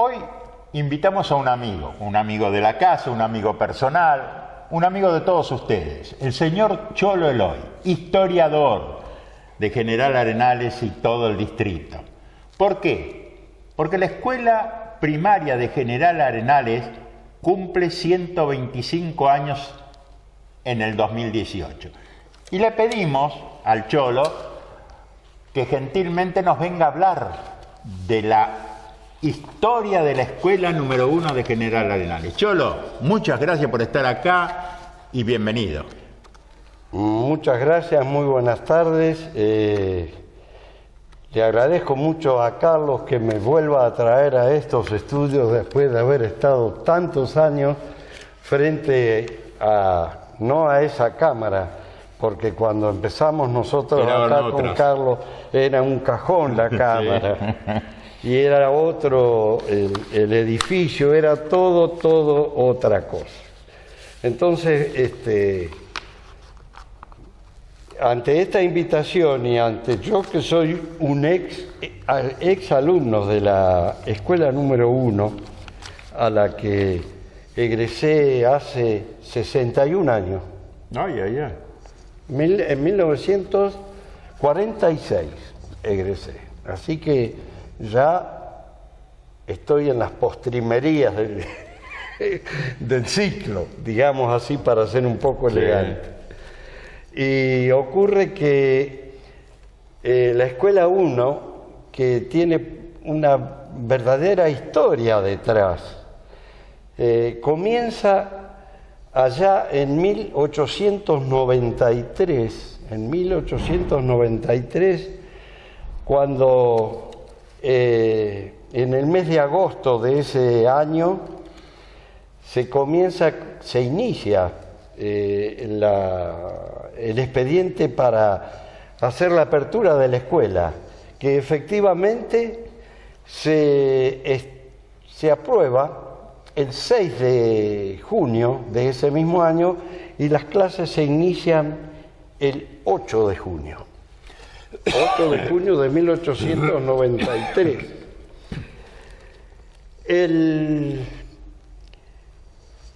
Hoy invitamos a un amigo de la casa, un amigo personal, un amigo de todos ustedes, el señor Cholo Eloy, historiador de General Arenales y todo el distrito. ¿Por qué? Porque la escuela primaria de General Arenales cumple 125 años en el 2018. Y le pedimos al Cholo que gentilmente nos venga a hablar de la historia de la escuela número 1 de General Arenales. Cholo, muchas gracias por estar acá y bienvenido. Muchas gracias, muy buenas tardes. Le agradezco mucho a Carlos que me vuelva a traer a estos estudios después de haber estado tantos años frente a, no a esa cámara, porque cuando empezamos nosotros acá con Carlos era un cajón la cámara. Sí. Y era otro, el edificio era todo otra cosa. Entonces, ante esta invitación y ante yo que soy un ex alumno de la escuela número 1, a la que egresé hace 61 años. En 1946 egresé. Así que ya estoy en las postrimerías del ciclo, digamos así, para ser un poco elegante. Y ocurre que la escuela 1, que tiene una verdadera historia detrás, comienza allá en 1893, cuando en el mes de agosto de ese año se inicia el expediente para hacer la apertura de la escuela, que efectivamente se aprueba el 6 de junio de ese mismo año y las clases se inician el 8 de junio. 8 de junio de 1893.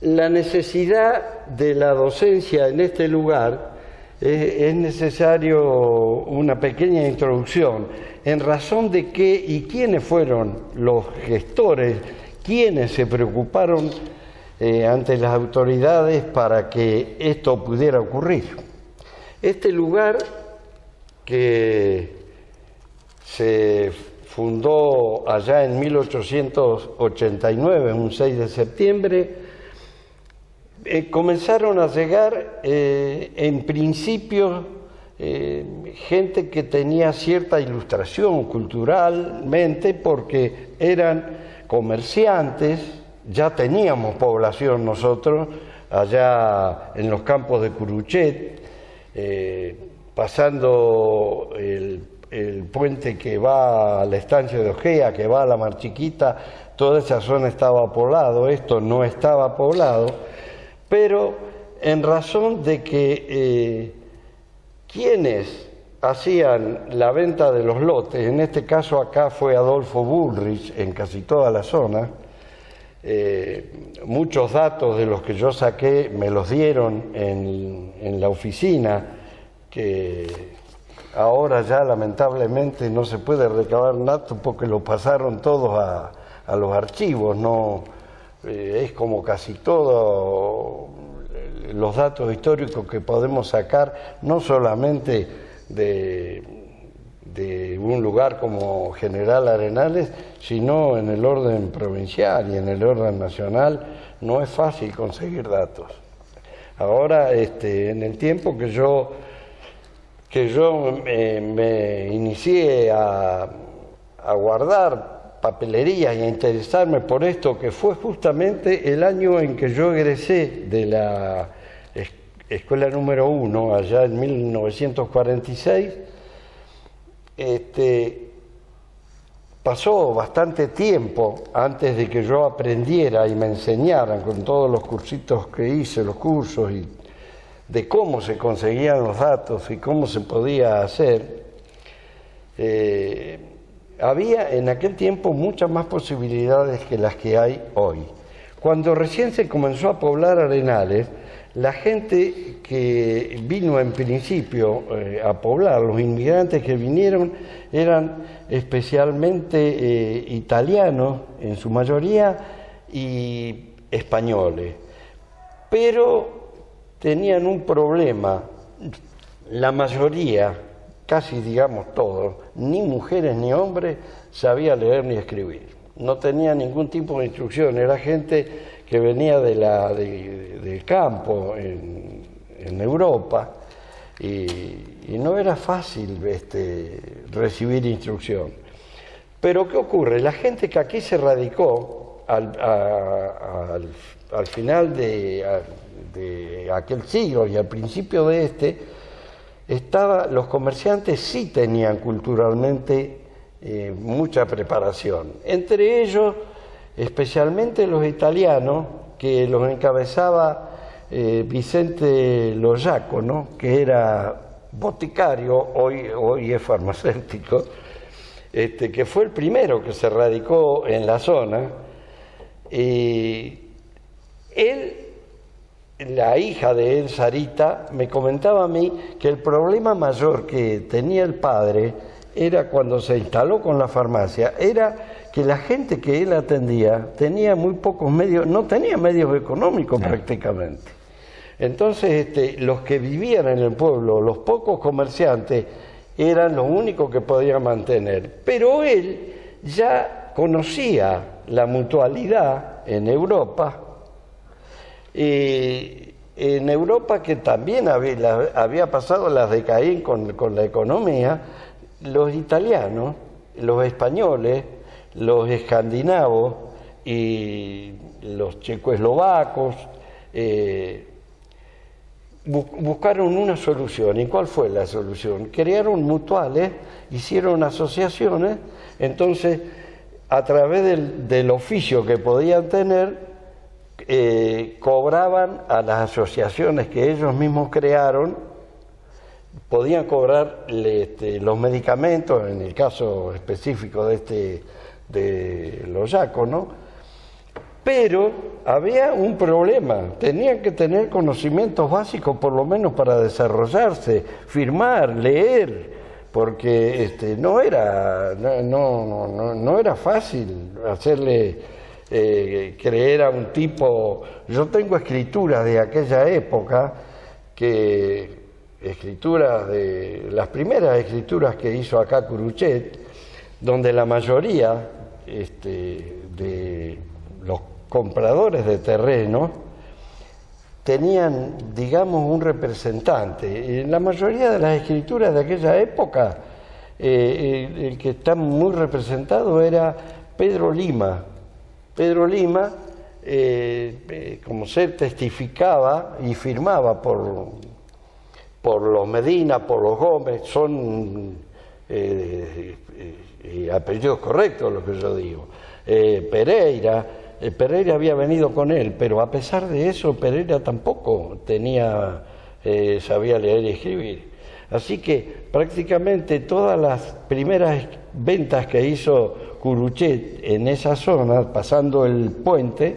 La necesidad de la docencia en este lugar es necesario una pequeña introducción en razón de qué y quiénes fueron los gestores, quienes se preocuparon ante las autoridades para que esto pudiera ocurrir. Este lugar, que se fundó allá en 1889, un 6 de septiembre, comenzaron a llegar en principio gente que tenía cierta ilustración culturalmente porque eran comerciantes. Ya teníamos población nosotros allá en los campos de Curuchet, pasando el puente que va a la estancia de Ojea, que va a la Mar Chiquita, toda esa zona estaba poblado, esto no estaba poblado, pero en razón de que quienes hacían la venta de los lotes, en este caso acá fue Adolfo Bullrich en casi toda la zona, muchos datos de los que yo saqué me los dieron en la oficina, que ahora ya lamentablemente no se puede recabar datos porque lo pasaron todos a los archivos, no es como casi todo los datos históricos que podemos sacar, no solamente de un lugar como General Arenales, sino en el orden provincial y en el orden nacional, no es fácil conseguir datos. Ahora, en el tiempo que yo me inicié a guardar papelerías y a interesarme por esto, que fue justamente el año en que yo egresé de la escuela número 1, allá en 1946, pasó bastante tiempo antes de que yo aprendiera y me enseñaran con todos los cursitos que hice, los cursos, y de cómo se conseguían los datos y cómo se podía hacer. había en aquel tiempo muchas más posibilidades que las que hay hoy. Cuando recién se comenzó a poblar Arenales, la gente que vino en principio a poblar, los inmigrantes que vinieron, eran especialmente italianos en su mayoría y españoles. Pero tenían un problema, la mayoría, casi digamos todos, ni mujeres ni hombres, sabía leer ni escribir. No tenía ningún tipo de instrucción, era gente que venía del campo en Europa y no era fácil recibir instrucción. Pero ¿qué ocurre? La gente que aquí se radicó al final de aquel siglo y al principio de los comerciantes sí tenían culturalmente mucha preparación. Entre ellos, especialmente los italianos, que los encabezaba Vicente Lo Giacono, que era boticario, hoy es farmacéutico, que fue el primero que se radicó en la zona. La hija de él, Sarita, me comentaba a mí que el problema mayor que tenía el padre era cuando se instaló con la farmacia, era que la gente que él atendía tenía muy pocos medios, no tenía medios económicos prácticamente. Entonces, los que vivían en el pueblo, los pocos comerciantes, eran los únicos que podían mantener. Pero él ya conocía la mutualidad en Europa, en Europa que también había pasado las de Caín con la economía. Los italianos, los españoles, los escandinavos y los checoslovacos buscaron una solución. ¿Y cuál fue la solución? Crearon mutuales, hicieron asociaciones, entonces a través del oficio que podían tener, cobraban a las asociaciones que ellos mismos crearon, podían cobrar los medicamentos, en el caso específico de Lo Giacono, pero había un problema, tenían que tener conocimientos básicos por lo menos para desarrollarse, firmar, leer, porque no era fácil hacerle creer a un tipo. Yo tengo escrituras de aquella época, las primeras escrituras que hizo acá Curuchet, donde la mayoría de los compradores de terreno tenían, digamos, un representante. En la mayoría de las escrituras de aquella época, el que está muy representado era Pedro Lima. Pedro Lima, como se testificaba y firmaba por los Medina, por los Gómez, son apellidos correctos lo que yo digo. Pereira había venido con él, pero a pesar de eso Pereira tampoco sabía leer y escribir. Así que prácticamente todas las primeras ventas que hizo Curuchet en esa zona, pasando el puente,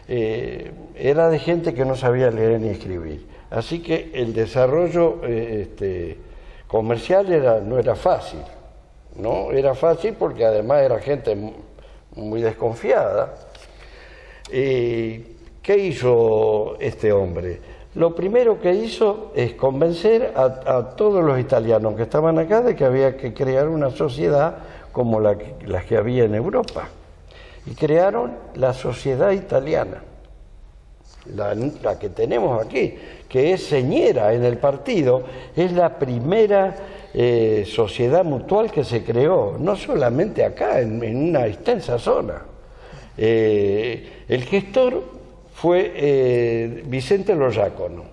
era de gente que no sabía leer ni escribir. Así que el desarrollo comercial no era fácil, ¿no? Era fácil porque además era gente muy desconfiada. ¿Qué hizo este hombre? Lo primero que hizo es convencer a todos los italianos que estaban acá de que había que crear una sociedad como las que había en Europa. Y crearon la Sociedad Italiana, la que tenemos aquí, que es señera en el partido, es la primera sociedad mutual que se creó, no solamente acá, en una extensa zona. El gestor fue Vicente Lo Giacono,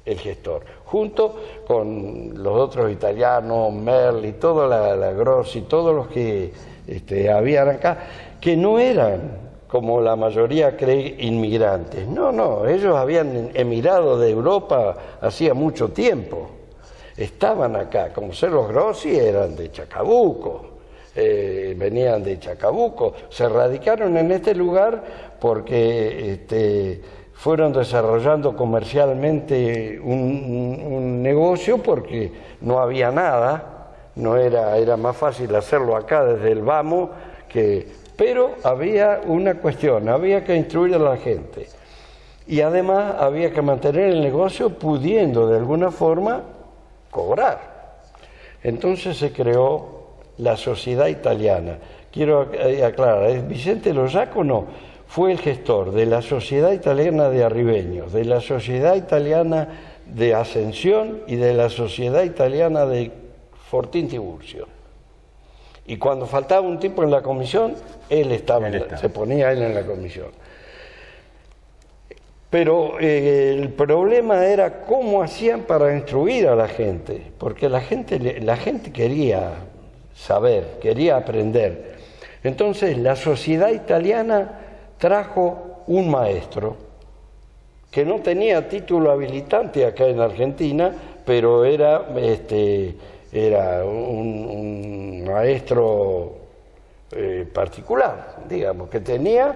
el gestor, junto con los otros italianos, Merli, toda la Grossi, todos los que habían acá, que no eran, como la mayoría cree, inmigrantes. No, ellos habían emigrado de Europa hacía mucho tiempo. Estaban acá, como ser los Grossi eran de Chacabuco, venían de Chacabuco, se radicaron en este lugar porque fueron desarrollando comercialmente un negocio porque no había nada, era más fácil hacerlo acá desde el vamos, pero había una cuestión, había que instruir a la gente y además había que mantener el negocio pudiendo de alguna forma cobrar. Entonces se creó la Sociedad Italiana. Quiero aclarar, Vicente Loyaco no, fue el gestor de la Sociedad Italiana de Arribeños, de la Sociedad Italiana de Ascensión y de la Sociedad Italiana de Fortín Tiburcio. Y cuando faltaba un tipo en la comisión, se ponía él en la comisión. Pero el problema era cómo hacían para instruir a la gente, porque la gente quería saber, quería aprender. Entonces la Sociedad Italiana trajo un maestro que no tenía título habilitante acá en Argentina, pero era un maestro particular, digamos, que tenía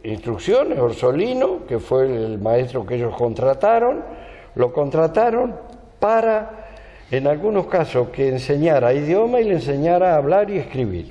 instrucciones. Orsolino, que fue el maestro que ellos contrataron, lo contrataron para, en algunos casos, que enseñara idioma y le enseñara a hablar y escribir.